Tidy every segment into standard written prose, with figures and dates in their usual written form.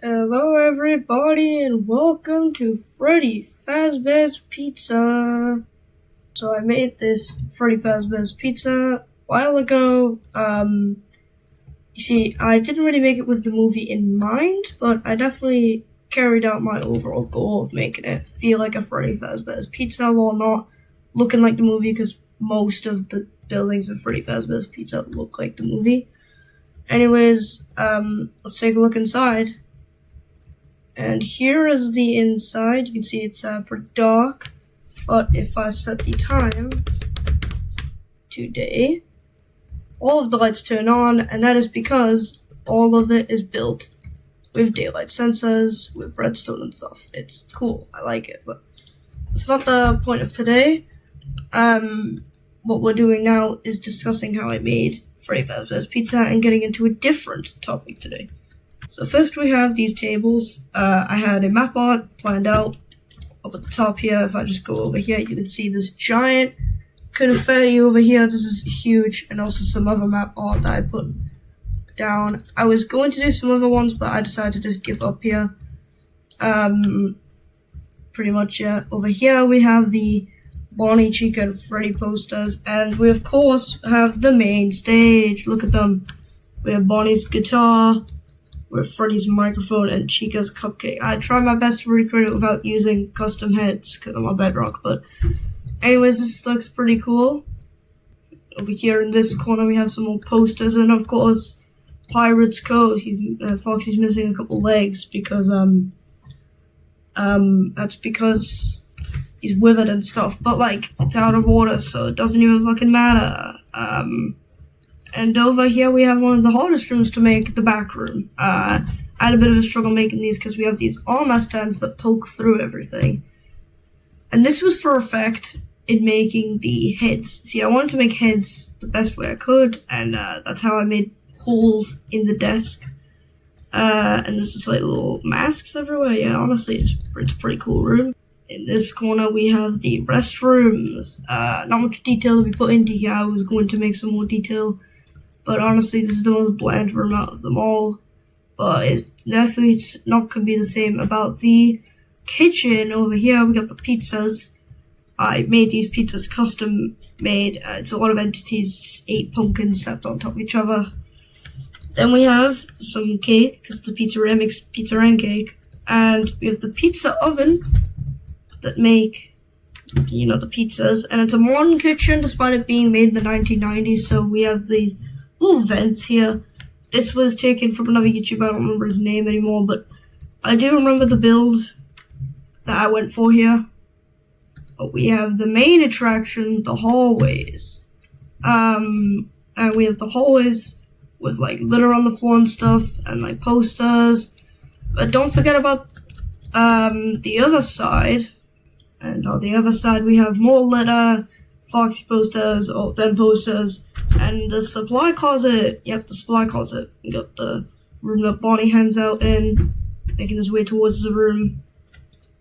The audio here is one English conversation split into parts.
Hello everybody and welcome to Freddy Fazbear's Pizza. So I made this Freddy Fazbear's Pizza a while ago. You see, I didn't really make it with the movie in mind, but I definitely carried out my overall goal of making it feel like a Freddy Fazbear's Pizza while not looking like the movie, because most of the buildings of Freddy Fazbear's Pizza look like the movie. Anyways, let's take a look inside. And here is the inside. You can see it's pretty dark, but if I set the time to day, all of the lights turn on, and that is because all of it is built with daylight sensors, with redstone and stuff. It's cool, I like it, but it's not the point of today. What we're doing now is discussing how I made Freddy Fazbear's Pizza and getting into a different topic today. So first we have these tables. I had a map art planned out up at the top here. If I just go over here, you can see this giant confetti over here. This is huge, and also some other map art that I put down. I was going to do some other ones, but I decided to just give up here. Pretty much, yeah. Over here we have the Bonnie, Chica, and Freddy posters, and we of course have the main stage. Look at them. We have Bonnie's guitar, with Freddy's microphone and Chica's cupcake. I tried my best to recreate it without using custom heads because I'm on Bedrock, but anyways, this looks pretty cool. Over here in this corner we have some more posters, and of course Pirate's Cove. Foxy's missing a couple legs because that's because he's withered and stuff, but like it's out of water, so it doesn't even fucking matter. And over here we have one of the hardest rooms to make, the back room. I had a bit of a struggle making these because we have these armor stands that poke through everything. And this was for effect in making the heads. See, I wanted to make heads the best way I could, and that's how I made holes in the desk. And there's just like little masks everywhere. Yeah, honestly, it's a pretty cool room. In this corner we have the restrooms. Not much detail to be put into here. I was going to make some more detail, but honestly, this is the most bland room out of them all. But it's definitely not going to be the same about the kitchen. Over here, we got the pizzas. I made these pizzas custom made. It's a lot of entities, just 8 pumpkins stacked on top of each other. Then we have some cake, because the pizzeria makes pizza and cake. And we have the pizza oven that make, the pizzas. And it's a modern kitchen, despite it being made in the 1990s. So we have these little vents here. This was taken from another YouTuber. I don't remember his name anymore, but I do remember the build that I went for here. But we have the main attraction, the hallways. And we have the hallways with like litter on the floor and stuff, and like posters. But don't forget about the other side. And on the other side we have more litter, Foxy posters, posters, and the supply closet. Yep, the supply closet. We got the room that Bonnie hangs out in, making his way towards the room.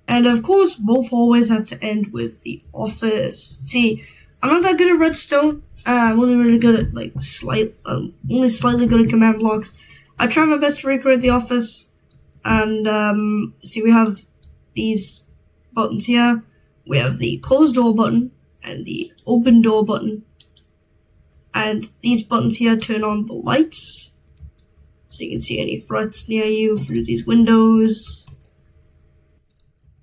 And of course, both hallways have to end with the office. See, I'm not that good at redstone. I'm only really good at only slightly good at command blocks. I try my best to recreate the office. And see, we have these buttons here. We have the closed door button and the open door button. And these buttons here turn on the lights, so you can see any threats near you through these windows.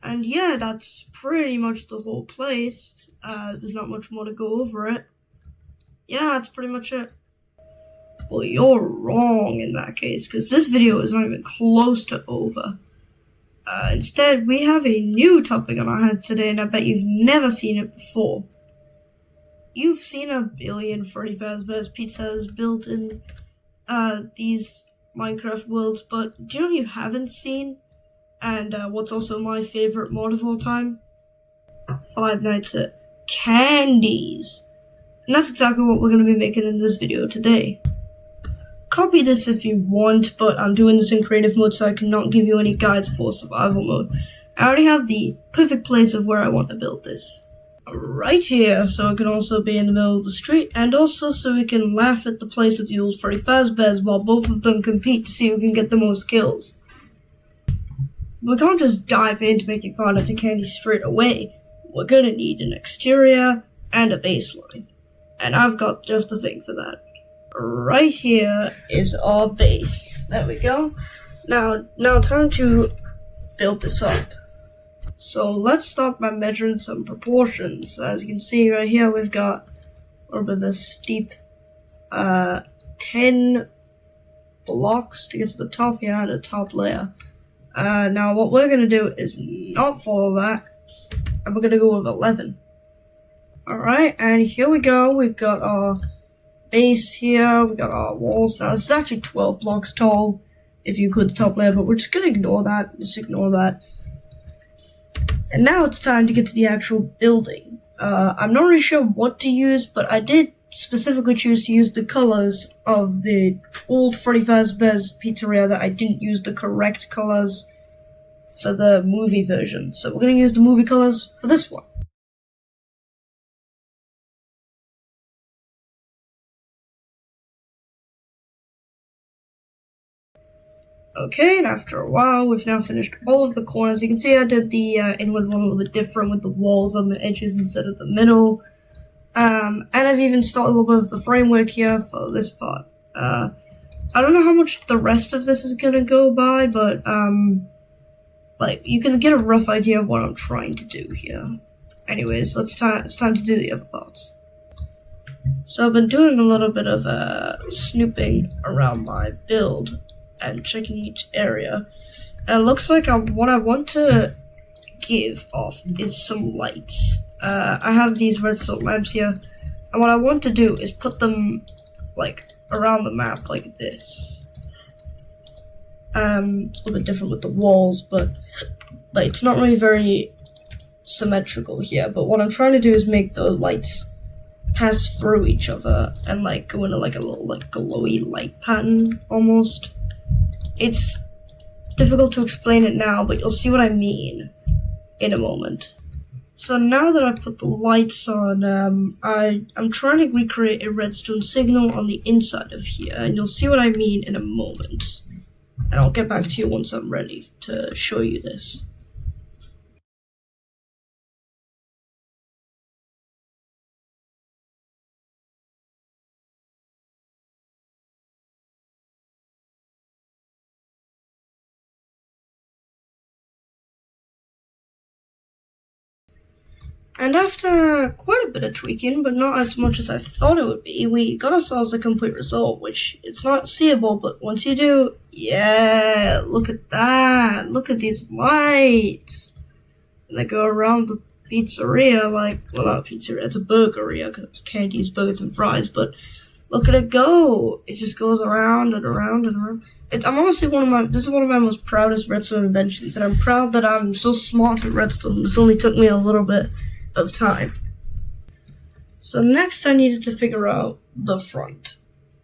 And yeah, that's pretty much the whole place. There's not much more to go over it. Yeah, that's pretty much it. Well, you're wrong in that case, because this video is not even close to over. Instead, we have a new topic on our hands today, and I bet you've never seen it before. You've seen a billion Freddy Fazbear's pizzas built in these Minecraft worlds, but do you know what you haven't seen? And what's also my favorite mod of all time? Five Nights at Candy's. And that's exactly what we're going to be making in this video today. Copy this if you want, but I'm doing this in creative mode, so I cannot give you any guides for survival mode. I already have the perfect place of where I want to build this. Right here, so it can also be in the middle of the street, and also so we can laugh at the place of the old Freddy Fazbear's while both of them compete to see who can get the most kills. we can't just dive into making fondant candy straight away. We're gonna need an exterior and a baseline. And I've got just the thing for that. Right here is our base. There we go. Now time to build this up. So let's start by measuring some proportions. As you can see right here, we've got a little bit of a steep 10 blocks to get to the top here and a top layer. Now what we're gonna do is not follow that, and we're gonna go with 11. Alright, and here we go. We've got our base here, we got our walls. Now this is actually 12 blocks tall if you include the top layer, but we're just gonna ignore that. Just ignore that. And now it's time to get to the actual building. I'm not really sure what to use, but I did specifically choose to use the colors of the old Freddy Fazbear's Pizzeria that I didn't use the correct colors for the movie version. So we're going to use the movie colors for this one. Okay, and after a while, we've now finished all of the corners. You can see I did the inward one a little bit different with the walls on the edges instead of the middle. And I've even started a little bit of the framework here for this part. I don't know how much the rest of this is gonna go by, but like you can get a rough idea of what I'm trying to do here. Anyways, it's time to do the other parts. So I've been doing a little bit of snooping around my build and checking each area. And it looks like what I want to give off is some lights. I have these redstone lamps here, and what I want to do is put them like around the map like this. It's a little bit different with the walls, but like it's not really very symmetrical here. But what I'm trying to do is make the lights pass through each other and like go into like a little like glowy light pattern almost. It's difficult to explain it now, but you'll see what I mean in a moment. So now that I've put the lights on, I'm trying to recreate a redstone signal on the inside of here, and you'll see what I mean in a moment. And I'll get back to you once I'm ready to show you this. And after quite a bit of tweaking, but not as much as I thought it would be, we got ourselves a complete result, which it's not seeable, but once you do, yeah, look at that. Look at these lights. And they go around the pizzeria like, well, not a pizzeria, it's a burgeria, because it's candies, burgers, and fries, but look at it go. It just goes around and around and around. I'm honestly this is one of my most proudest redstone inventions, and I'm proud that I'm so smart at redstone. This only took me a little bit of time. So next I needed to figure out the front.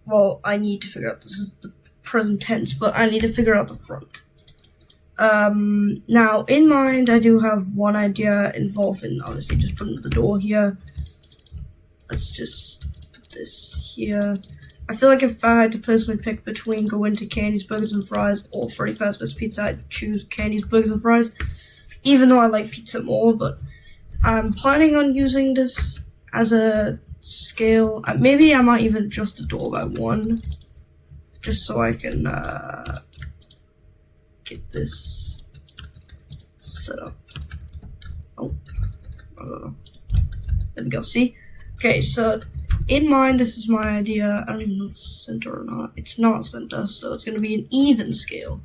Well, I need to figure out, this is the present tense, but I need to figure out the front. Now in mind I do have one idea involving obviously just putting the door here. Let's just put this here. I feel like if I had to personally pick between going to Candy's Burgers and Fries or Freddy Fazbear's Pizza, I'd choose Candy's Burgers and Fries, even though I like pizza more, but I'm planning on using this as a scale. Maybe I might even adjust the door by 1, just so I can get this set up. Oh, I don't know. There we go, see? Okay, so in mind, this is my idea. I don't even know if it's center or not. It's not center, so it's going to be an even scale.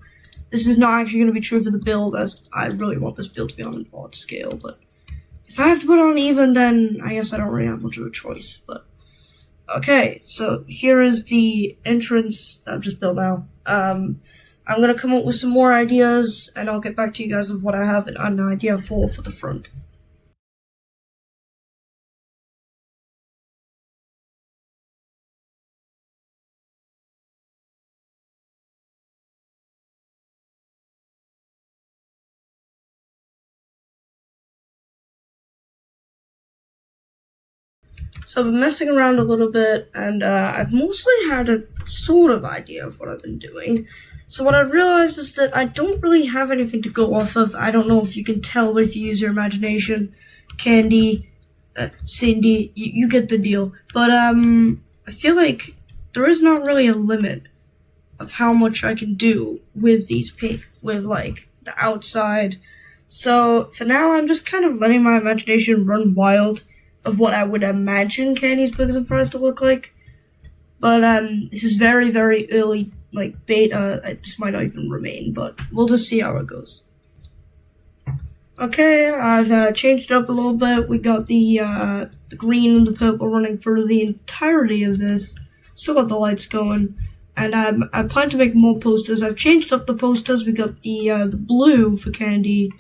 This is not actually going to be true for the build, as I really want this build to be on an odd scale, but if I have to put on even, then I guess I don't really have much of a choice, but okay, so here is the entrance that I've just built now. I'm going to come up with some more ideas, and I'll get back to you guys with what I have an idea for the front. So I've been messing around a little bit, and I've mostly had a sort of idea of what I've been doing. So what I've realized is that I don't really have anything to go off of. I don't know if you can tell, but if you use your imagination, Candy, Cindy, you get the deal. But I feel like there is not really a limit of how much I can do with these with like the outside. So for now, I'm just kind of letting my imagination run wild of what I would imagine Candy's Burgers and Fries to look like. But this is very, very early, like beta. This might not even remain, but we'll just see how it goes. Okay, I've changed it up a little bit. We got the green and the purple running through the entirety of this. Still got the lights going. And I plan to make more posters. I've changed up the posters. We got the blue for Candy,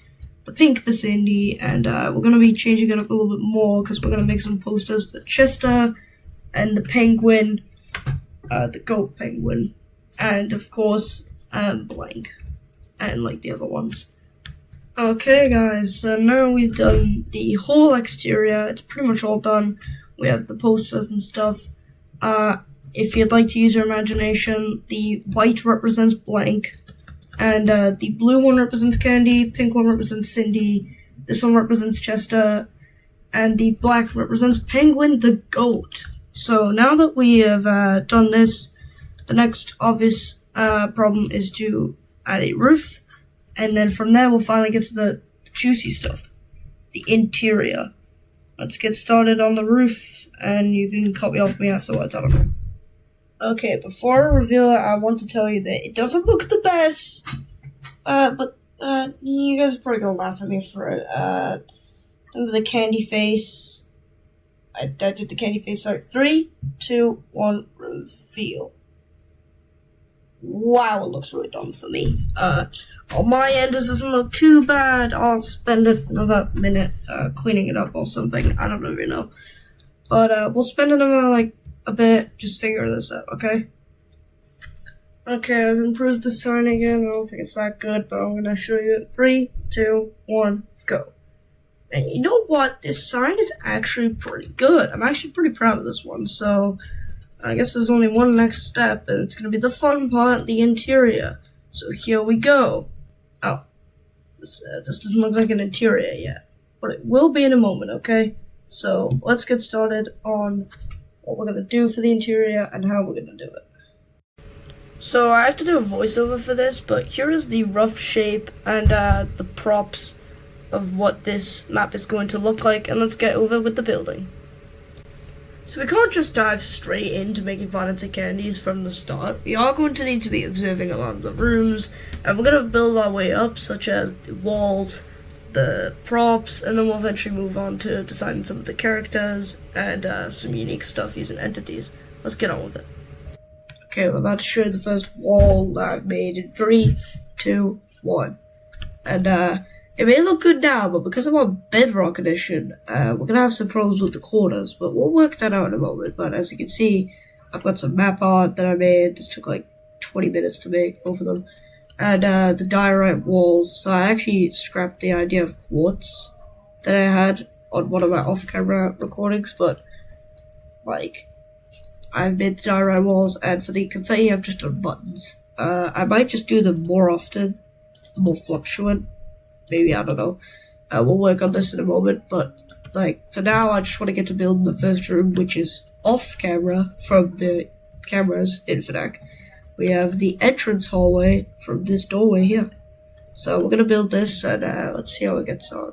the pink for Cindy, and we're going to be changing it up a little bit more because we're going to make some posters for Chester and the penguin, the goat penguin, and of course, blank, and like the other ones. Okay, guys, so now we've done the whole exterior. It's pretty much all done. We have the posters and stuff. If you'd like to use your imagination, the white represents blank, and the blue one represents Candy, pink one represents Cindy, this one represents Chester, and the black represents Penguin the goat. So now that we have done this, the next obvious problem is to add a roof, and then from there we'll finally get to the juicy stuff, the interior. Let's get started on the roof, and you can cut me off me afterwards, I don't know. Okay, before I reveal it, I want to tell you that it doesn't look the best, but you guys are probably gonna laugh at me for it. The candy face. I did the candy face. Sorry. 3, 2, 1, reveal. Wow, it looks really dumb for me. On my end, this doesn't look too bad. I'll spend another minute cleaning it up or something. I don't even know. But we'll spend another a bit just figuring this out, okay? Okay, I've improved the sign again. I don't think it's that good, but I'm gonna show you it. 3, 2, 1, go. And you know what? This sign is actually pretty good. I'm actually pretty proud of this one, so I guess there's only one next step, and it's gonna be the fun part, the interior. So here we go. Oh, this doesn't look like an interior yet, but it will be in a moment, okay? So let's get started on what we're going to do for the interior and how we're going to do it. So I have to do a voiceover for this, but here is the rough shape and the props of what this map is going to look like, and let's get over with the building. So we can't just dive straight into making fancy candies from the start. We are going to need to be observing a lot of the rooms, and we're going to build our way up, such as the walls, the props, and then we'll eventually move on to designing some of the characters and some unique stuff using entities. Let's get on with it. Okay, we're about to show you the first wall that I've made in 3, 2, 1. And it may look good now, but because of our Bedrock edition, we're gonna have some problems with the corners, but we'll work that out in a moment. But as you can see, I've got some map art that I made. This took like 20 minutes to make, both of them. And the diorite walls. So I actually scrapped the idea of quartz that I had on one of my off-camera recordings, but I've made the diorite walls, and for the confetti I've just done buttons. I might just do them more often, more fluctuant, maybe, I don't know. We'll work on this in a moment, but for now I just want to get to building the first room, which is off-camera from the cameras in Fnac. We have the entrance hallway from this doorway here. So we're gonna build this, and let's see how it gets on.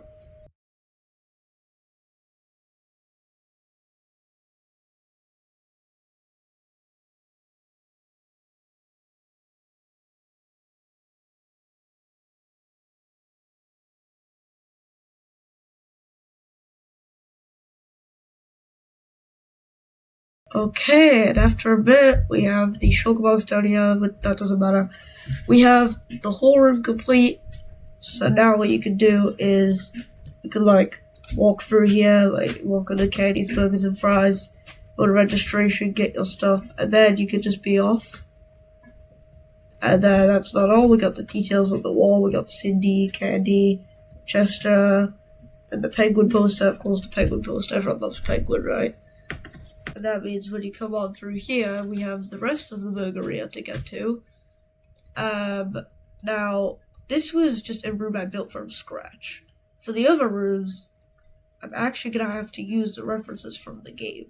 Okay, and after a bit, we have the shulker box down here, but that doesn't matter. We have the whole room complete, so now what you can do is, you can walk through here, walk on the Candy's Burgers and Fries, go to registration, get your stuff, and then you can just be off. And that's not all, we got the details on the wall, we got Cindy, Candy, Chester, and the penguin poster, of course the penguin poster, everyone loves penguin, right? And that means when you come on through here, we have the rest of the burgeria to get to. Now, this was just a room I built from scratch. For the other rooms, I'm actually going to have to use the references from the game.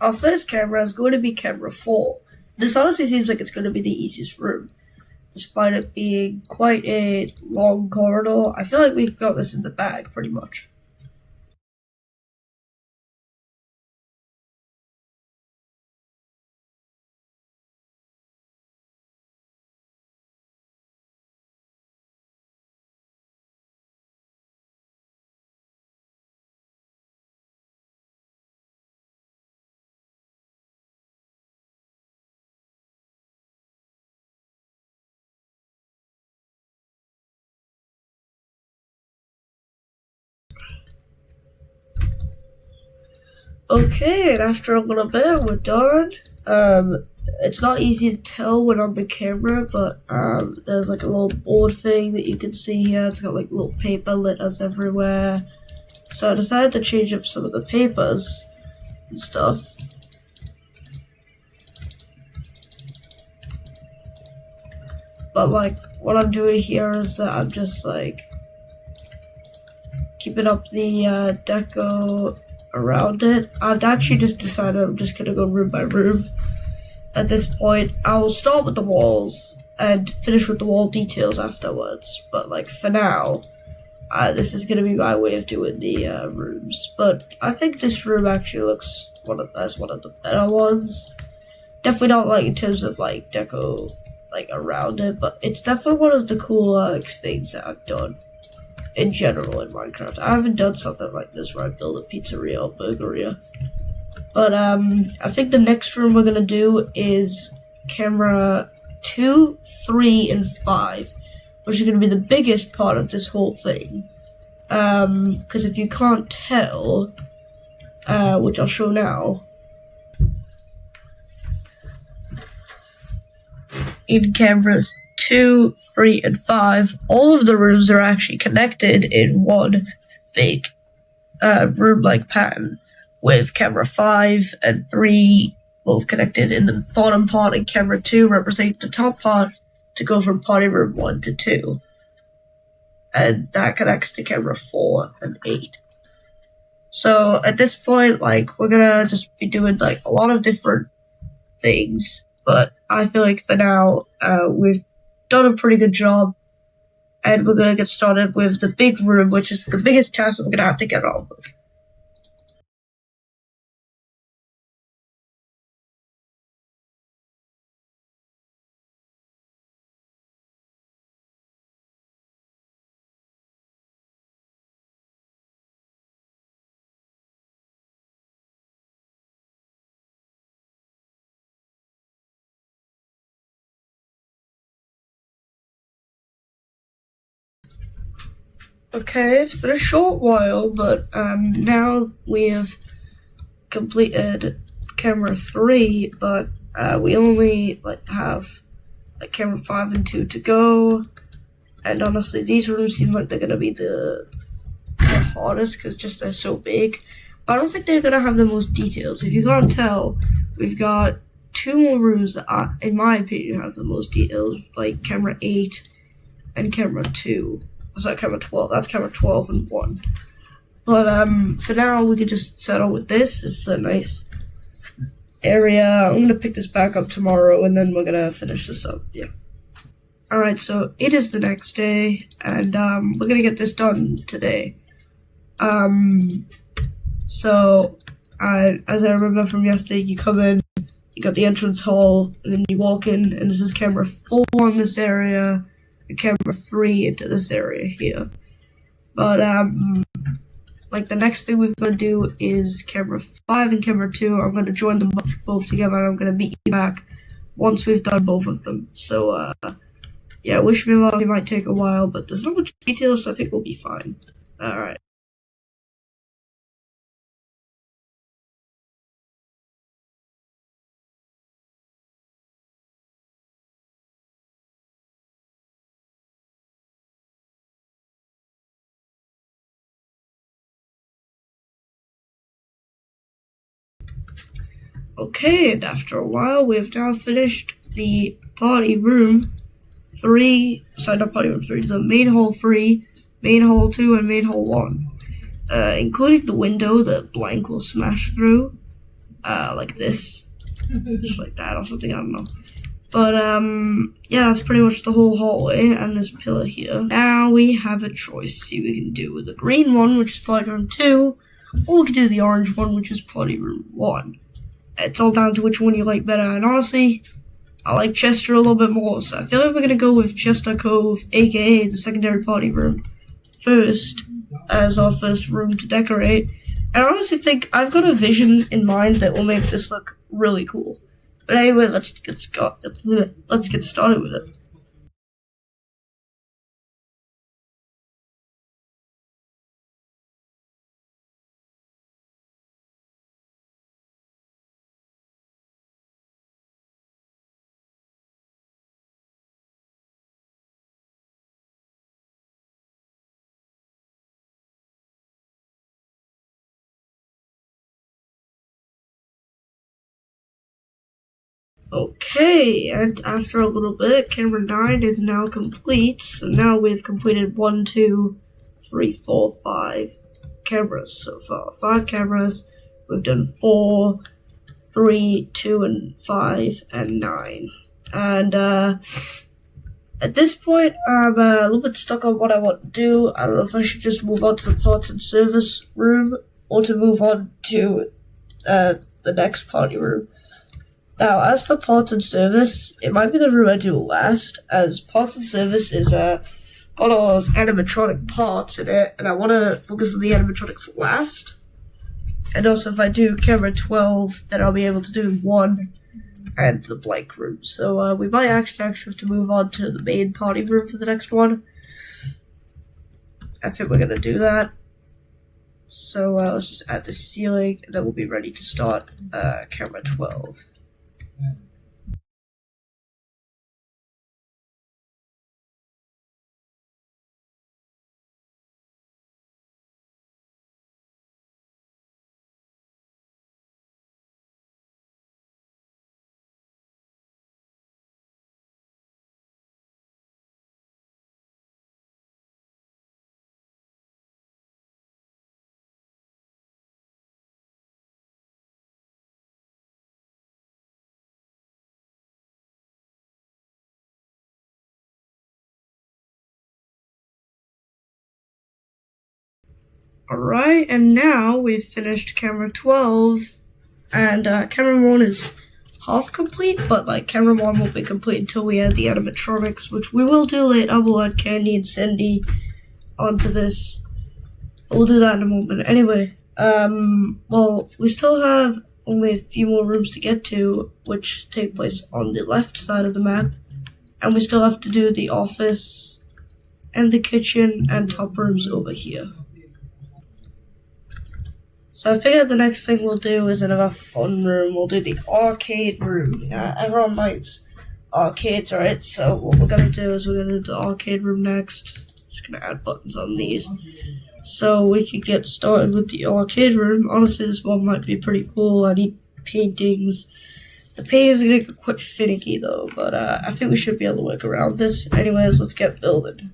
Our first camera is going to be camera 4. This honestly seems like it's going to be the easiest room. Despite it being quite a long corridor, I feel like we got this in the bag, pretty much. Okay, and after a little bit, we're done. It's not easy to tell when on the camera, but there's like a little board thing that you can see here. It's got like little paper letters everywhere. So I decided to change up some of the papers and stuff. But like, what I'm doing here is that I'm just like keeping up the deco around it. I've actually just decided I'm just gonna go room by room. At this point, I'll start with the walls and finish with the wall details afterwards. But like for now, this is gonna be my way of doing the rooms. But I think this room actually looks as one of the better ones. Definitely not like in terms of like deco like around it, but it's definitely one of the cooler things that I've done in general in Minecraft. I haven't done something like this where I build a pizzeria or burgeria. But I think the next room we're gonna do is camera 2, 3, and 5, which is gonna be the biggest part of this whole thing. Because if you can't tell, which I'll show now, in cameras 2, 3, and 5, all of the rooms are actually connected in one big room-like pattern, with camera 5 and 3 both connected in the bottom part, and camera 2 representing the top part to go from party room 1 to 2. And that connects to camera 4 and 8. So at this point, like, we're gonna just be doing like a lot of different things, but I feel like for now, we've done a pretty good job, and we're gonna get started with the big room, which is the biggest task we're gonna have to get on with. Okay, it's been a short while, but now we have completed camera 3, but we only have like camera 5 and 2 to go. And honestly, these rooms seem like they're gonna be the hardest because just they're so big. But I don't think they're gonna have the most details. If you can't tell, we've got 2 more rooms that are, in my opinion, have the most details, like camera 8 and camera 2. Sorry, camera 12. That's camera 12 and 1. But for now, we could just settle with this. This is a nice area. I'm gonna pick this back up tomorrow, and then we're gonna finish this up. Yeah. Alright, so it is the next day, and we're gonna get this done today. So as I remember from yesterday, you come in, you got the entrance hall, and then you walk in, and this is camera 4 on this area, and camera 3 into this area here. But like the next thing we're gonna do is camera 5 and camera 2. I'm gonna join them both together, and I'm gonna meet you back once we've done both of them. So yeah, wish me luck. It might take a while, but there's not much details, so I think we'll be fine. Alright. Okay, and after a while, we have now finished the party room 3, sorry, not party room 3, the main hall 3, main hall 2, and main hall 1. Including the window that blank will smash through, like this, just like that or something, I don't know. But, yeah, that's pretty much the whole hallway and this pillar here. Now we have a choice. See what we can do with the green one, which is party room 2, or we can do the orange one, which is party room 1. It's all down to which one you like better, and honestly, I like Chester a little bit more, so I feel like we're gonna go with Chester Cove, aka the secondary party room, first, as our first room to decorate. And I honestly think I've got a vision in mind that will make this look really cool. But anyway, let's get started with it. Okay, and after a little bit, camera 9 is now complete. So now we've completed 1, 2, 3, 4, 5 cameras so far. 5 cameras. We've done 4, 3, 2, and 5, and 9. And at this point, I'm a little bit stuck on what I want to do. I don't know if I should just move on to the parts and service room or to move on to the next party room. Now, as for parts and service, it might be the room I do last, as parts and service is got all those animatronic parts in it, and I want to focus on the animatronics last. And also, if I do camera 12, then I'll be able to do 1 and the blank room. So we might actually have to move on to the main party room for the next one. I think we're going to do that. So let's just add the ceiling, and then we'll be ready to start camera 12. Alright, and now we've finished camera 12, and camera 1 is half complete, but like camera 1 won't be complete until we add the animatronics, which we will do later. We'll add Candy and Cindy onto this. We'll do that in a moment. Anyway, well, we still have only a few more rooms to get to, which take place on the left side of the map, and we still have to do the office and the kitchen and top rooms over here. So I figured the next thing we'll do is another fun room. We'll do the arcade room. Yeah, everyone likes arcades, right? So what we're gonna do is we're gonna do the arcade room next. Just gonna add buttons on these. So we can get started with the arcade room. Honestly, this one might be pretty cool. I need paintings. The paintings are gonna get quite finicky though, but I think we should be able to work around this. Anyways, let's get building.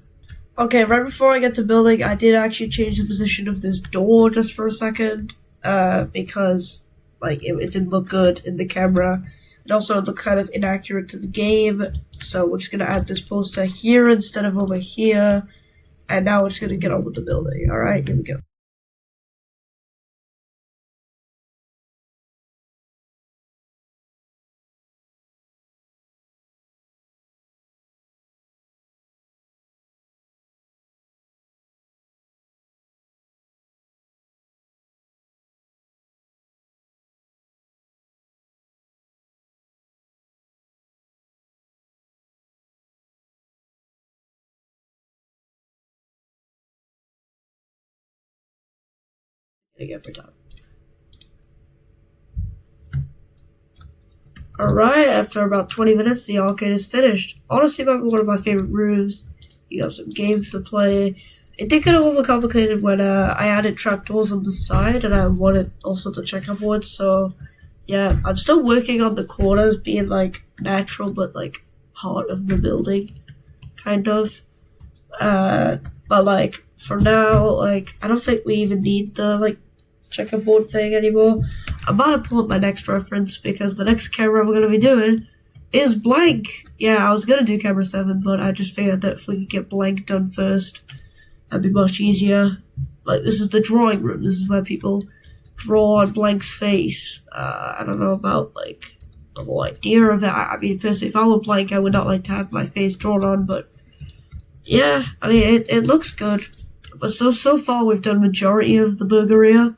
Okay, right before I get to building, I did actually change the position of this door just for a second, because, like, it didn't look good in the camera. It also looked kind of inaccurate to the game, so we're just gonna add this poster here instead of over here, and now we're just gonna get on with the building. Alright, here we go. Every time. Alright, after about 20 minutes, the arcade is finished. Honestly, might be one of my favorite rooms. You got some games to play. It did get a little complicated when I added trapdoors on the side, and I wanted also to check upwards, so yeah, I'm still working on the corners being like natural, but like part of the building, kind of. But like for now, like I don't think we even need the like checkerboard thing anymore. I'm about to pull up my next reference because the next camera we're gonna be doing is blank. Yeah, I was gonna do camera 7, but I just figured that if we could get blank done first, that'd be much easier. Like this is the drawing room. This is where people draw on Blank's face. I don't know about like the whole idea of it. I mean, personally, if I were Blank, I would not like to have my face drawn on, but yeah, I mean, it looks good. But so far, we've done majority of the burgeria.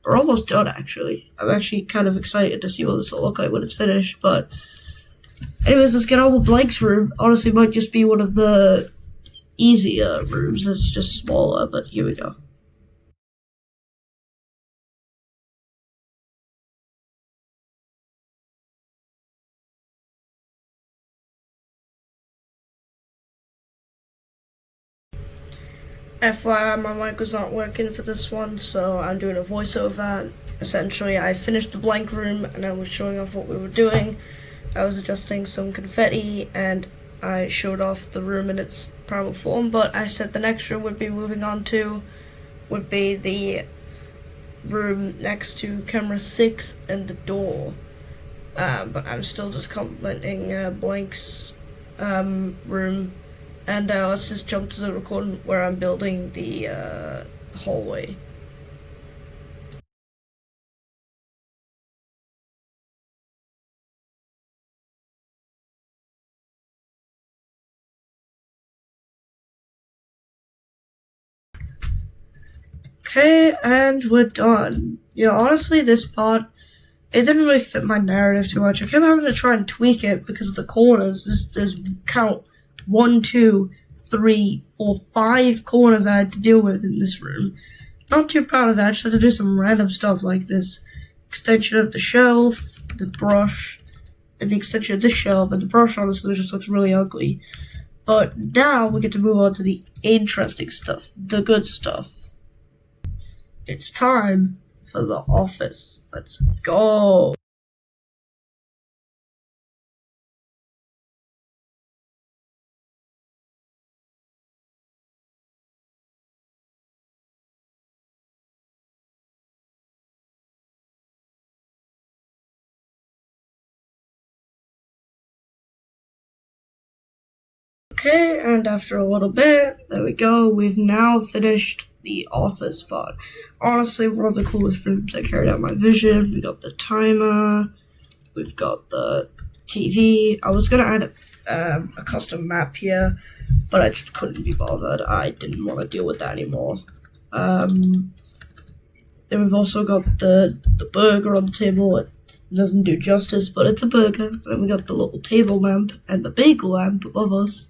We're almost done, actually. I'm actually kind of excited to see what this will look like when it's finished, but anyways, let's get on with Blank's room. Honestly, it might just be one of the easier rooms. It's just smaller, but here we go. FYI, my mic was not working for this one, so I'm doing a voiceover. Essentially, I finished the Blank room and I was showing off what we were doing. I was adjusting some confetti and I showed off the room in its primal form, but I said the next room would be moving on to would be the room next to camera 6 and the door. But I'm still just complimenting Blank's room. And let's just jump to the recording where I'm building the hallway. Okay, and we're done. Yeah, honestly, this part, it didn't really fit my narrative too much. I kept having to try and tweak it because of the corners. There's count 1, 2, 3, 4, 5 corners I had to deal with in this room. Not too proud of that. I just had to do some random stuff like this extension of the shelf, the brush, and the extension of this shelf, and the brush honestly just looks really ugly. But now we get to move on to the interesting stuff, the good stuff. It's time for the office. Let's go. Okay, and after a little bit, there we go, we've now finished the office part. Honestly, one of the coolest rooms that carried out my vision. We got the timer, we've got the TV. I was gonna add a custom map here, but I just couldn't be bothered. I didn't want to deal with that anymore. Then we've also got the burger on the table. It doesn't do justice, but it's a burger. Then we got the little table lamp and the bagel lamp above us.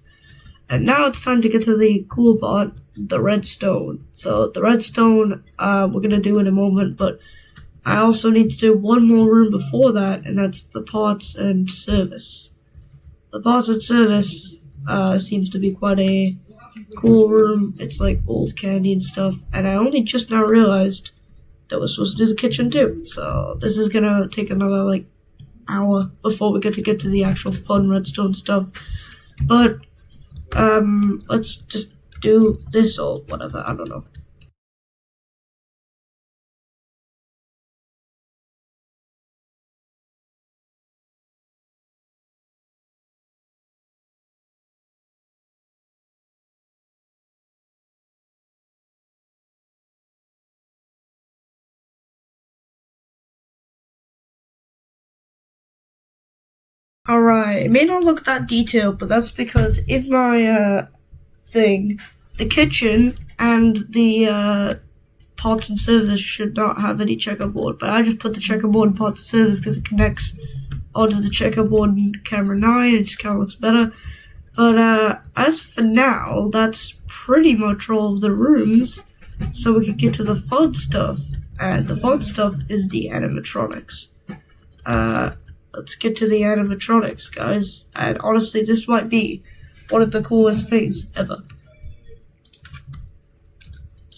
And now it's time to get to the cool part, the redstone. So the redstone, we're gonna do in a moment, but I also need to do one more room before that, and that's the parts and service. The parts and service seems to be quite a cool room. It's like old candy and stuff, and I only just now realized that we're supposed to do the kitchen too. So this is gonna take another like hour before we get to the actual fun redstone stuff. But let's just do this or whatever, I don't know. Alright, it may not look that detailed, but that's because in my thing, the kitchen and the parts and service should not have any checkerboard, but I just put the checkerboard in parts and service because it connects onto the checkerboard in camera 9. It just kind of looks better. But as for now, that's pretty much all of the rooms, so we can get to the fun stuff, and the fun stuff is the animatronics. Let's get to the animatronics, guys, and honestly, this might be one of the coolest things ever.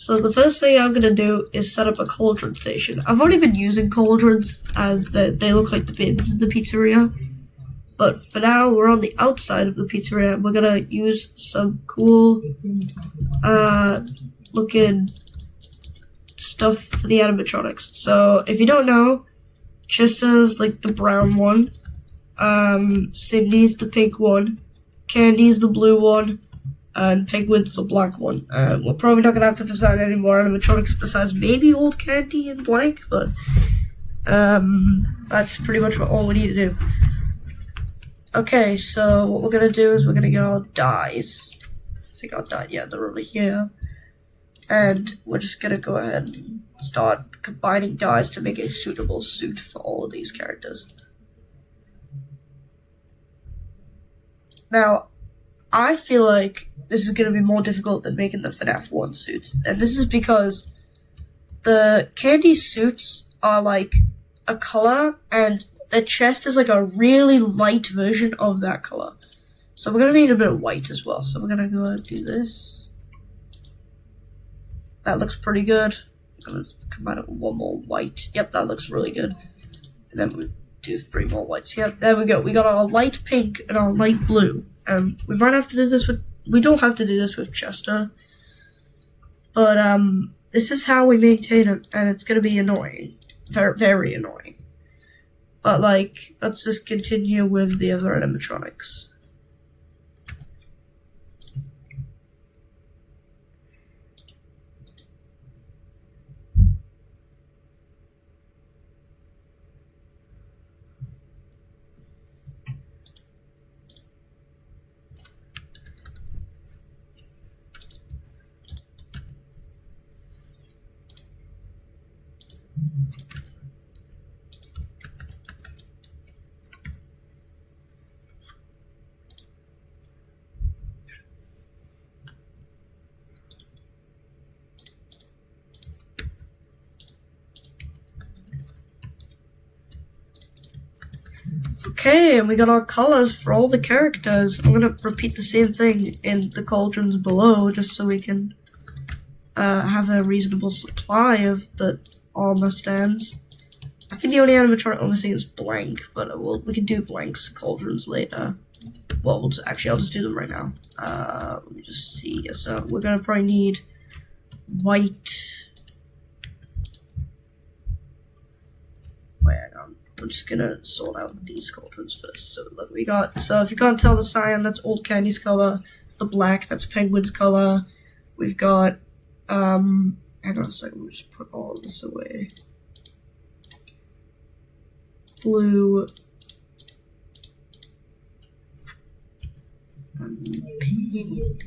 So the first thing I'm gonna do is set up a cauldron station. I've already been using cauldrons as they look like the bins in the pizzeria. But for now, we're on the outside of the pizzeria. We're gonna use some cool looking stuff for the animatronics. So if you don't know, Chester's like the brown one, Cindy's the pink one, Candy's the blue one, and Penguin's the black one. We're probably not gonna have to design any more animatronics besides maybe old Candy and blank, but that's pretty much all we need to do. Okay, so what we're gonna do is we're gonna get our dyes. I think our dye, yeah, they're over here. And we're just gonna go ahead and start combining dyes to make a suitable suit for all of these characters. Now, I feel like this is gonna be more difficult than making the FNAF 1 suits. And this is because the Candy suits are like a color, and the chest is like a really light version of that color. So we're gonna need a bit of white as well. So we're gonna go ahead and do this. That looks pretty good. I'm gonna combine it with one more white. Yep, that looks really good. And then we do 3 more whites. Yep, there we go. We got our light pink and our light blue. We might have to do this with, we don't have to do this with Chester. But this is how we maintain it, and it's gonna be annoying. Very, very annoying. But like, let's just continue with the other animatronics. Okay, and we got our colors for all the characters. I'm gonna repeat the same thing in the cauldrons below, just so we can have a reasonable supply of the armor stands. I think the only animatronic I'm missing is blank, but we can do blanks cauldrons later. Well, actually, I'll just do them right now. Let me just see. So we're gonna probably need white. Wait, hang on. I'm just gonna sort out these cauldrons first. So look, we got, so if you can't tell the cyan, that's Old Candy's color. The black, that's Penguin's color. We've got, hang on a second, we'll just put all this away. Blue. And pink.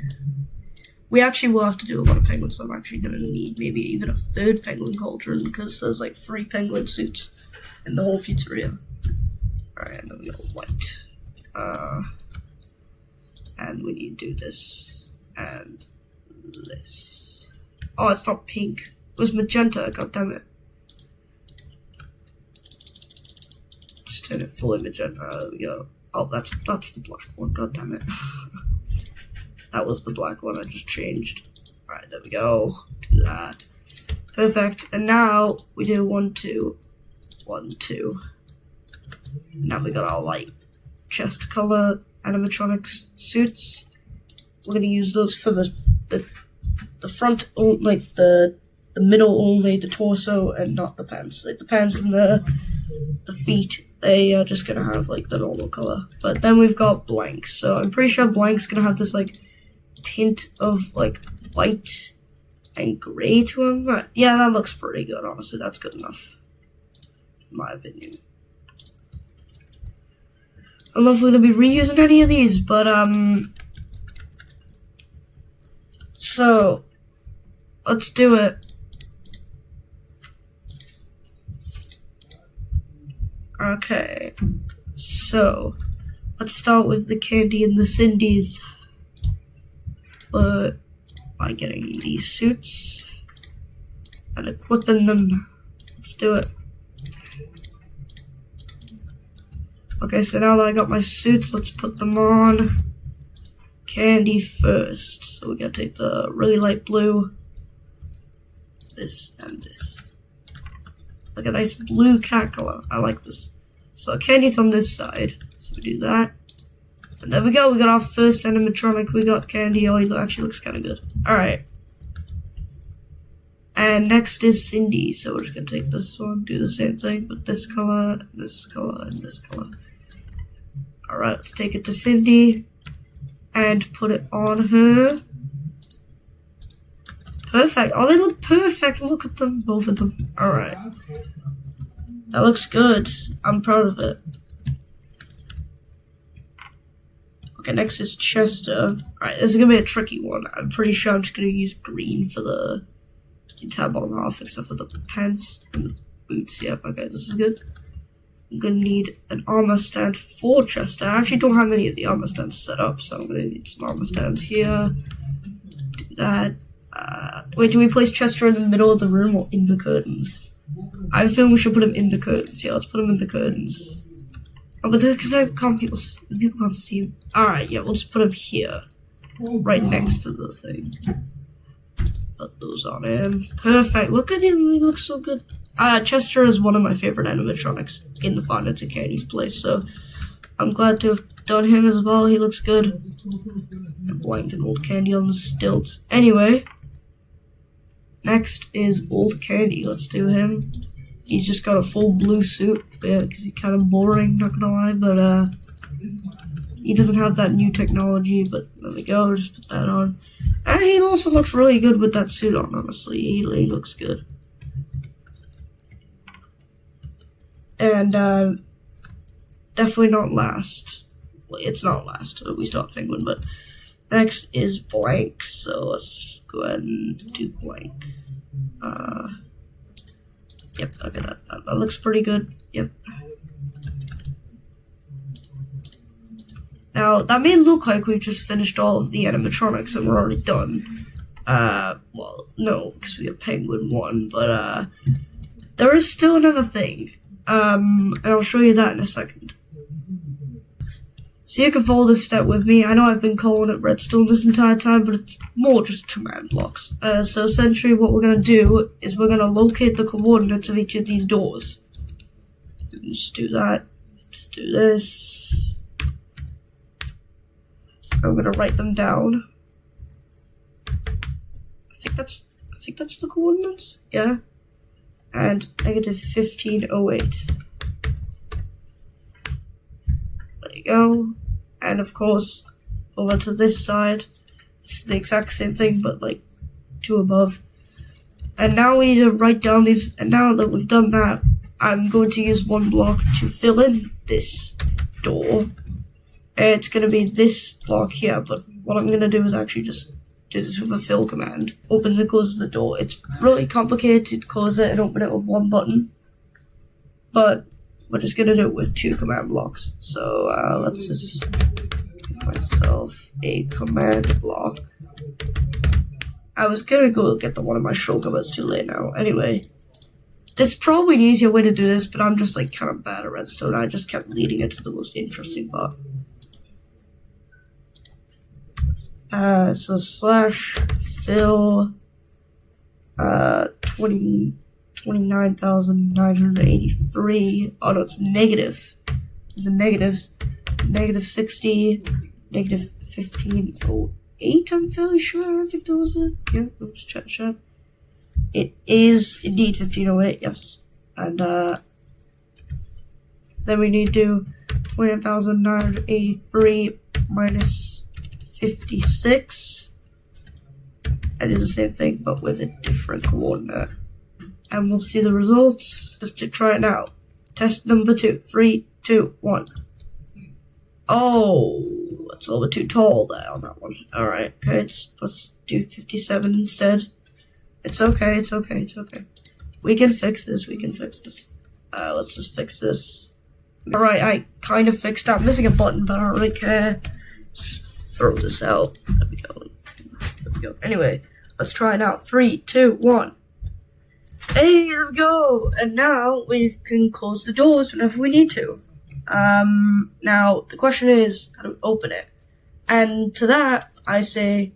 We actually will have to do a lot of penguins, so I'm actually gonna need maybe even a 3rd penguin cauldron, because there's like 3 penguin suits in the whole pizzeria. Alright, and then we got white. And we need to do this and this. Oh, it's not pink. It was magenta, god damn it. Just turn it fully magenta. There we go. Oh, that's the black one, god damn it. That was the black one I just changed. Alright, there we go. Do that. Perfect. And now we do 1, 2. 1, 2. Now we got our light chest color animatronics suits. We're gonna use those for the front, like the middle only, the torso, and not the pants. Like the pants and the feet, they are just gonna have like the normal color. But then we've got blanks. So I'm pretty sure blank's gonna have this like tint of like white and gray to him. But yeah, that looks pretty good. Honestly, that's good enough. In my opinion. I don't know if we're gonna be reusing any of these, but so let's do it. Okay, so let's start with the Candy and the Cindy's, but by getting these suits and equipping them. Let's do it. Okay, so now that I got my suits, let's put them on. Candy first. So we gotta take the really light blue this, and this. Like a nice blue cat color. I like this. So our candy's on this side. So we do that. And there we go. We got our first animatronic. We got candy. Oh, he actually looks kind of good. Alright. And next is Cindy. So we're just going to take this one, do the same thing, but this color, and this color. Alright, let's take it to Cindy and put it on her. Perfect. Oh, they look perfect. Look at them, both of them. Alright. That looks good. I'm proud of it. Okay, next is Chester. Alright, this is going to be a tricky one. I'm pretty sure I'm just going to use green for the entire bottom half, except for the pants and the boots. Yep, okay, this is good. I'm going to need an armor stand for Chester. I actually don't have any of the armor stands set up, so I'm going to need some armor stands here. Do that. Wait, do we place Chester in the middle of the room or in the curtains? I feel we should put him in the curtains. Yeah, let's put him in the curtains. Oh, but because people can't see him. Alright, yeah, we'll just put him here. Right next to the thing. Put those on him. Perfect. Look at him. He looks so good. Chester is one of my favorite animatronics in the Five Nights at Candy's place, so I'm glad to have done him as well. He looks good. And blank and old candy on the stilts. Anyway, next is old candy. Let's do him. He's just got a full blue suit. Yeah, because he's kind of boring, not gonna lie, but he doesn't have that new technology, but there we go, just put that on. And he also looks really good with that suit on, honestly. He looks good. And definitely not last. Well, it's not last. We still have Penguin, but next is blank. So let's just go ahead and do blank. Yep, okay, that looks pretty good. Yep. Now, that may look like we've just finished all of the animatronics and we're already done. Well, no, because we have Penguin 1, but there is still another thing. And I'll show you that in a second. So you can follow this step with me. I know I've been calling it redstone this entire time, but it's more just command blocks. So essentially what we're going to do is we're going to locate the coordinates of each of these doors. Just do that. Just do this. I'm going to write them down. I think that's the coordinates. Yeah. And negative 1508. There you go. And of course, over to this side, it's the exact same thing, but like 2 above. And now we need to write down these, and now that we've done that, I'm going to use 1 block to fill in this door. It's going to be this block here, but what I'm going to do is actually just do this with a fill command. Opens and closes the door. It's really complicated to close it and open it with 1 button, but we're just going to do it with 2 command blocks. So let's just give myself a command block. I was going to go get the one in my shoulder, but it's too late now. Anyway, there's probably an easier way to do this, but I'm just like kind of bad at redstone. I just kept leading it to the most interesting part. So slash fill 29,983. Oh no, it's negative. The negatives. Negative 60. Negative 1508, I'm fairly sure. I think that was it. Yeah, let's check. It is indeed 1508, yes. And then we need to do 20,983 minus 56. And do the same thing, but with a different coordinate. And we'll see the results. Just to try it now. Test number 2. 3, 2, 1. Oh, it's a little bit too tall there on that one. Alright, okay, let's do 57 instead. It's okay. We can fix this, let's just fix this. Alright, I kind of fixed that. I'm missing a button, but I don't really care. Just throw this out. There we go. Anyway, let's try it out. 3, 2, 1. Hey, there we go. And now we can close the doors whenever we need to. Now the question is how to open it. And to that, I say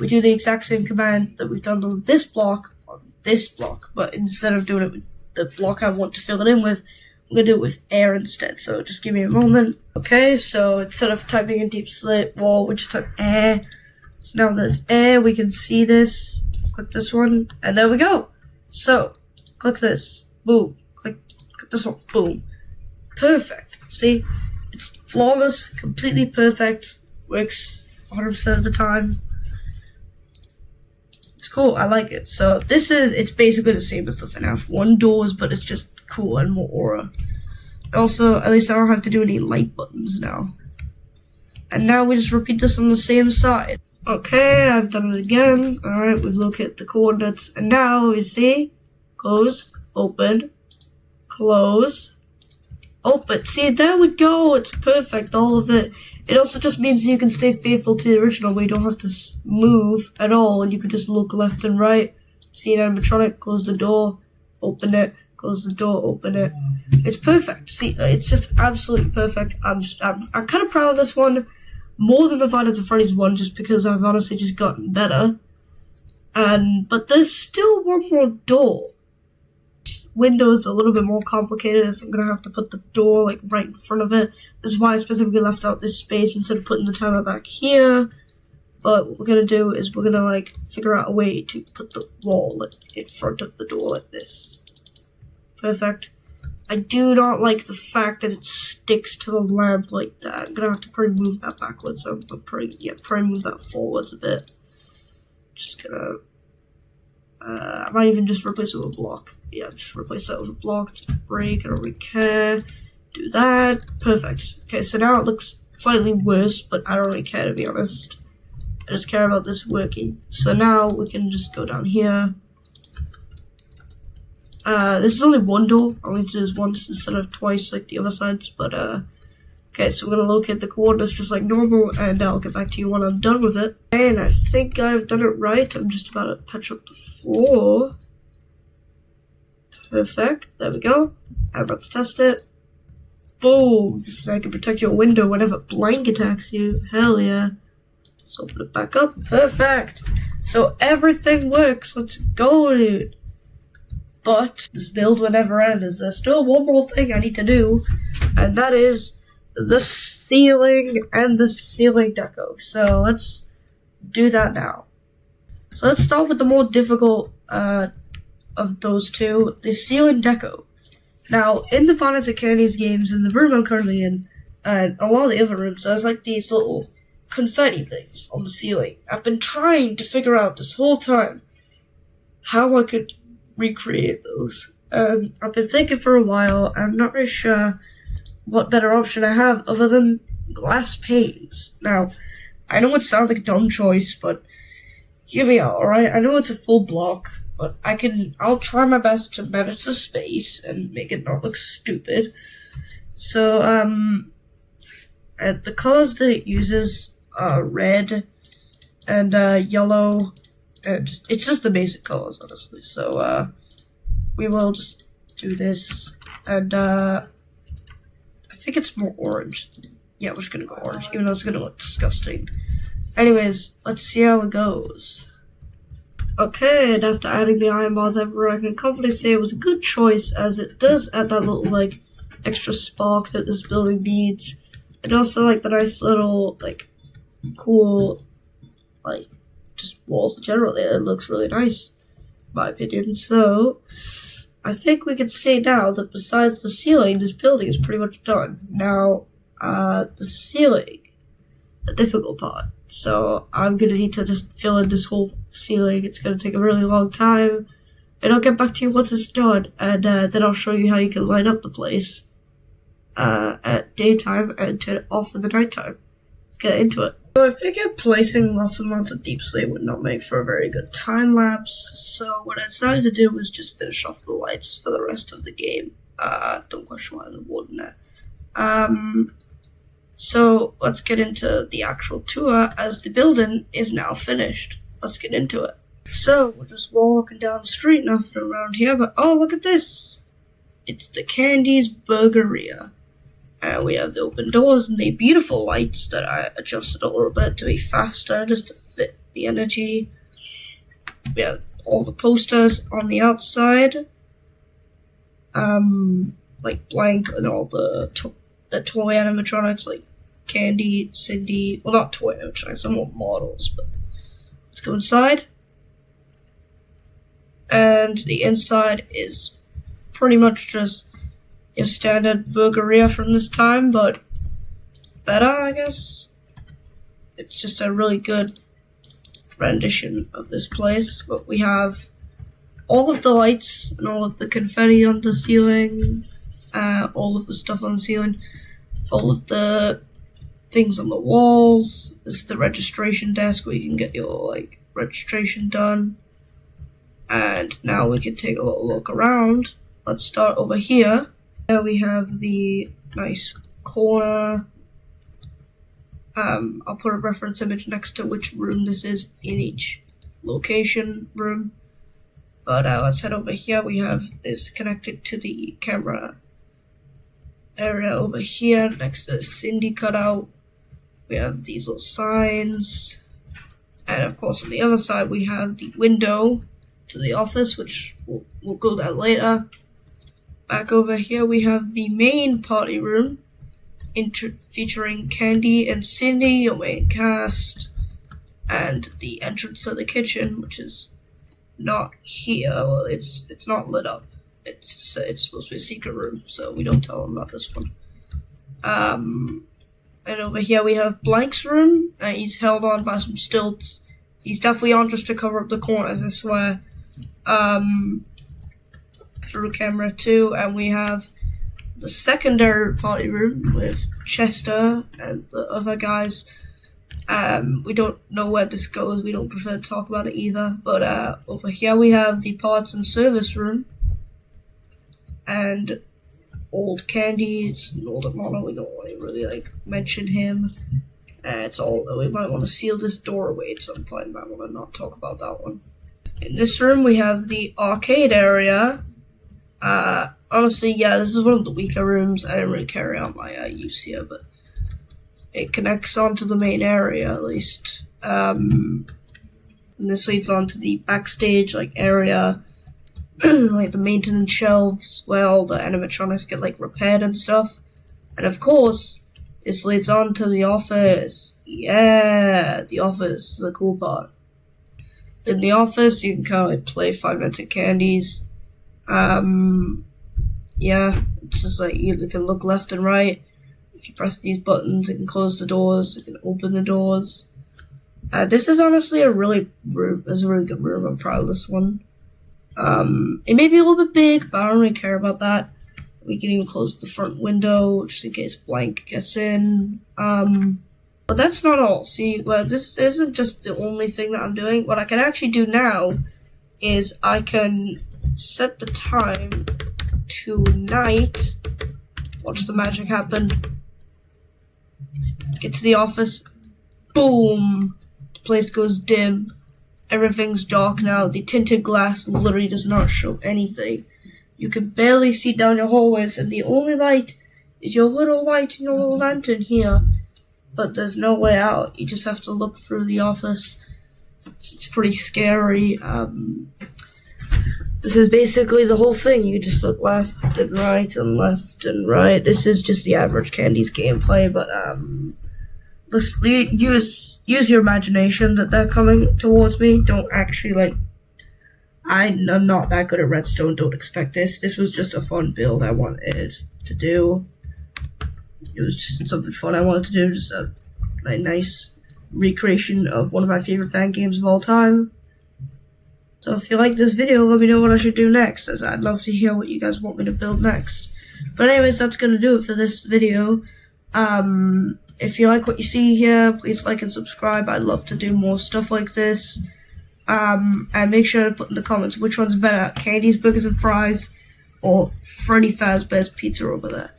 we do the exact same command that we've done on this block on this block, but instead of doing it with the block I want to fill it in with, I'm going to do it with air instead. So just give me a moment. Okay, so instead of typing in deep slate wall, we just type air. So now there's air, we can see this. Click this one, and there we go. So, click this, boom. Click this one, boom. Perfect. See, it's flawless, completely perfect. Works 100% of the time. It's cool, I like it. So it's basically the same as the FNAF 1 doors, but it's just cool and more aura. Also, at least I don't have to do any light buttons now. And now we just repeat this on the same side. Okay, I've done it again. Alright, we've located the coordinates. And now we see, close, open, close, open. See, there we go. It's perfect, all of it. It also just means you can stay faithful to the original where you don't have to move at all, and you can just look left and right. See an animatronic, close the door, open it, close the door, open it. It's perfect. See, it's just absolutely perfect. I'm kind of proud of this one, more than the Five Nights at Freddy's one, just because I've honestly just gotten better. But there's still one more door. Windows a little bit more complicated, so I'm gonna have to put the door like right in front of it. This is why I specifically left out this space instead of putting the timer back here. But what we're gonna do is we're gonna like figure out a way to put the wall like in front of the door like this. Perfect. I do not like the fact that it sticks to the lamp like that. I'm gonna have to probably move that backwards. Probably move that forwards a bit. Just gonna I might even just replace it with a block. Yeah, just replace that with a block. Just break, I don't really care. Do that. Perfect. Okay, so now it looks slightly worse, but I don't really care, to be honest. I just care about this working. So now we can just go down here. This is only one door. I'll need to do this once instead of twice like the other sides, but okay, so we're gonna locate the coordinates just like normal, and I'll get back to you when I'm done with it. And I think I've done it right. I'm just about to patch up the floor. Perfect. There we go. And let's test it. Boom. So I can protect your window whenever blank attacks you. Hell yeah. Let's open it back up. Perfect. So everything works. Let's go, dude. But this build will never end. There's still one more thing I need to do, and that is the ceiling and the ceiling deco. So let's do that now. So let's start with the more difficult of those two, the ceiling deco. Now, in the Five Nights at Freddy's games, in the room I'm currently in, and a lot of the other rooms, there's like these little confetti things on the ceiling. I've been trying to figure out this whole time how I could recreate those. I've been thinking for a while. I'm not really sure what better option I have other than glass panes. Now, I know it sounds like a dumb choice, but hear me out, alright? I know it's a full block, but I'll try my best to manage the space and make it not look stupid. So, the colors that it uses are red and yellow, and it's just the basic colors, honestly. So, we will just do this, and I think it's more orange. Yeah, we're just gonna go orange, even though it's gonna look disgusting. Anyways, let's see how it goes. Okay, and after adding the iron bars everywhere, I can confidently say it was a good choice, as it does add that little, like, extra spark that this building needs. And also, like, the nice little, like, cool, like, just walls in general. It looks really nice, in my opinion. So, I think we can say now that besides the ceiling, this building is pretty much done. Now, the ceiling, the difficult part. So, I'm gonna need to just fill in this whole ceiling. It's gonna take a really long time. And I'll get back to you once it's done. And then I'll show you how you can light up the place at daytime and turn it off in the nighttime. Let's get into it. So I figured placing lots and lots of deep slate would not make for a very good time lapse. So what I decided to do was just finish off the lights for the rest of the game. Don't question why there's a wood in there. So let's get into the actual tour, as the building is now finished. Let's get into it. So we're just walking down the street, nothing around here, but oh, look at this! It's the Candy's Burgeria. We have the open doors and the beautiful lights that I adjusted a little bit to be faster, just to fit the energy. We have all the posters on the outside, like blank, and all the toy animatronics like Candy, Cindy. Well, not toy animatronics, some more models. But let's go inside, and the inside is pretty much just your standard burgeria from this time, but better, I guess. It's just a really good rendition of this place. But we have all of the lights and all of the confetti on the ceiling, all of the stuff on the ceiling, all of the things on the walls. This is the registration desk where you can get your registration done. And now we can take a little look around. Let's start over here. There we have the nice corner. I'll put a reference image next to which room this is in each location room. But let's head over here. We have this connected to the camera area over here next to the Cindy cutout. We have these little signs. And of course on the other side we have the window to the office, which we'll go there later. Back over here we have the main party room, featuring Candy and Cindy, your main cast, and the entrance to the kitchen, which is not here. Well, it's not lit up. It's supposed to be a secret room, so we don't tell them about this one. And over here we have Blank's room. He's held on by some stilts. He's definitely on just to cover up the corners, I swear. Through camera too, and we have the secondary party room with Chester and the other guys. We don't know where this goes. We don't prefer to talk about it either. But over here we have the parts and service room. And old Candy. It's an older model. We don't want to really mention him. It's all. We might want to seal this door away at some point. Might want to not talk about that one. In this room we have the arcade area. Honestly, yeah, this is one of the weaker rooms. I didn't really carry out my use here, but it connects onto the main area at least. And this leads on to the backstage area, like the maintenance shelves where all the animatronics get repaired and stuff. And of course, this leads on to the office. Yeah, the office is the cool part. In the office, you can kind of play 5 Minutes at Candies. Yeah, it's just you can look left and right. If you press these buttons, it can close the doors, it can open the doors. This is honestly a really good room. I'm proud of this one. It may be a little bit big, but I don't really care about that. We can even close the front window just in case Blank gets in. But that's not all. See, well, this isn't just the only thing that I'm doing. What I can actually do now is I can set the time to night. Watch the magic happen. Get to the office. Boom! The place goes dim. Everything's dark now. The tinted glass literally does not show anything. You can barely see down your hallways, and the only light is your little light in your little lantern here. But there's no way out. You just have to look through the office. It's pretty scary. This is basically the whole thing. You just look left and right and left and right. This is just the average Candy's gameplay, but let's use your imagination that they're coming towards me. Don't actually I'm not that good at redstone. Don't expect this. This was just a fun build I wanted to do. It was just something fun I wanted to do. Just a nice recreation of one of my favorite fan games of all time. So if you like this video, let me know what I should do next, as I'd love to hear what you guys want me to build next. But anyways, that's going to do it for this video. If you like what you see here, please like and subscribe. I'd love to do more stuff like this. And make sure to put in the comments which one's better, Candy's Burgers and Fries or Freddy Fazbear's Pizza over there.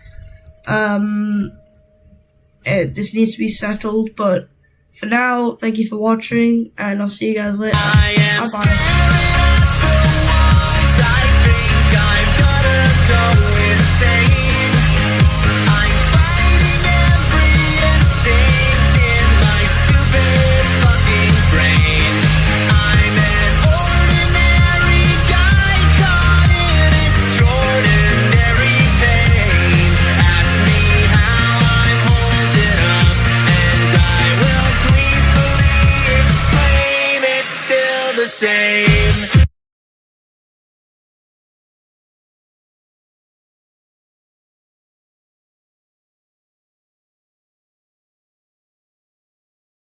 This needs to be settled, but for now, thank you for watching, and I'll see you guys later. Bye-bye. I'm an ordinary same.